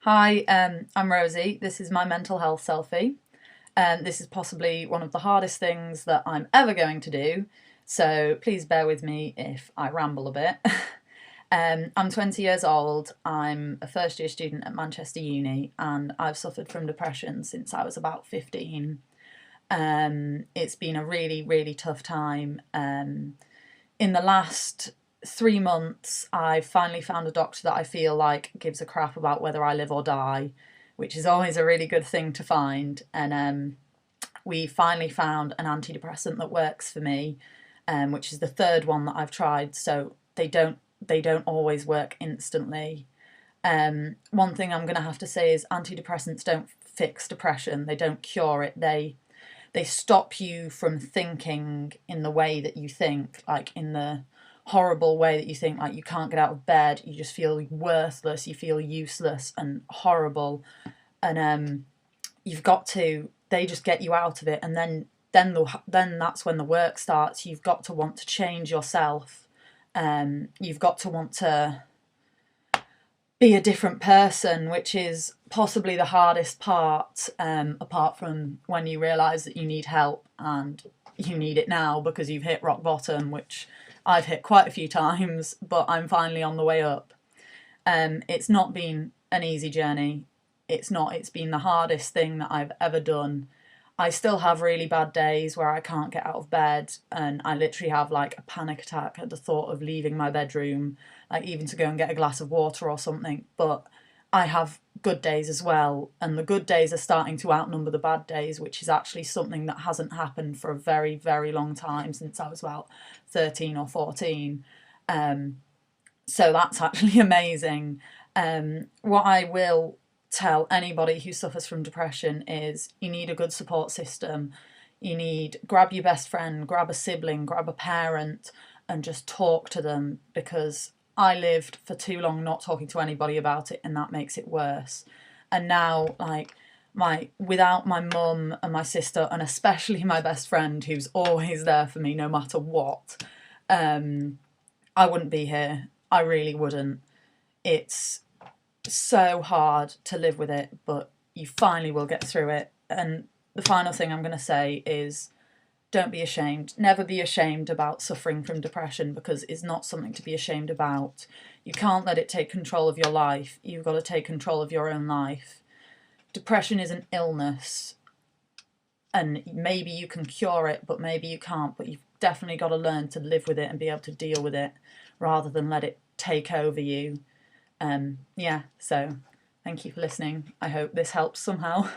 Hi, I'm Rosie. This is my mental health selfie. This is possibly one of the hardest things that I'm ever going to do, so please bear with me if I ramble a bit. I'm 20 years old, I'm a first year student at Manchester Uni, and I've suffered from depression since I was about 15. It's been a really, really tough time. In the last 3 months, I've finally found a doctor that I feel like gives a crap about whether I live or die, which is always a really good thing to find. And we finally found an antidepressant that works for me, which is the third one that I've tried. So they don't always work instantly. One thing I'm going to have to say is antidepressants don't fix depression. They don't cure it. They stop you from thinking in the way that you think, like in the horrible way that you think, like you can't get out of bed, you just feel worthless, you feel useless and horrible, and you've got to. They just get you out of it, and then that's when the work starts. You've got to want to change yourself. You've got to want to be a different person, which is possibly the hardest part, apart from when you realise that you need help and you need it now because you've hit rock bottom, which I've hit quite a few times, but I'm finally on the way up. It's not been an easy journey. It's not. It's been the hardest thing that I've ever done. I still have really bad days where I can't get out of bed and I literally have like a panic attack at the thought of leaving my bedroom, like even to go and get a glass of water or something. But I have good days as well, and the good days are starting to outnumber the bad days, which is actually something that hasn't happened for a very, very long time, since I was about 13 or 14. So that's actually amazing. What I will tell anybody who suffers from depression is you need a good support system. You need grab your best friend, grab a sibling, grab a parent, and just talk to them, because I lived for too long not talking to anybody about it, and that makes it worse. And now, like, without my mum and my sister, and especially my best friend who's always there for me no matter what, I wouldn't be here. I really wouldn't. It's so hard to live with it, but you finally will get through it. And the final thing I'm going to say is don't be ashamed. Never be ashamed about suffering from depression, because it's not something to be ashamed about. You can't let it take control of your life. You've got to take control of your own life. Depression is an illness, and maybe you can cure it, but maybe you can't. But you've definitely got to learn to live with it and be able to deal with it rather than let it take over you. So thank you for listening. I hope this helps somehow.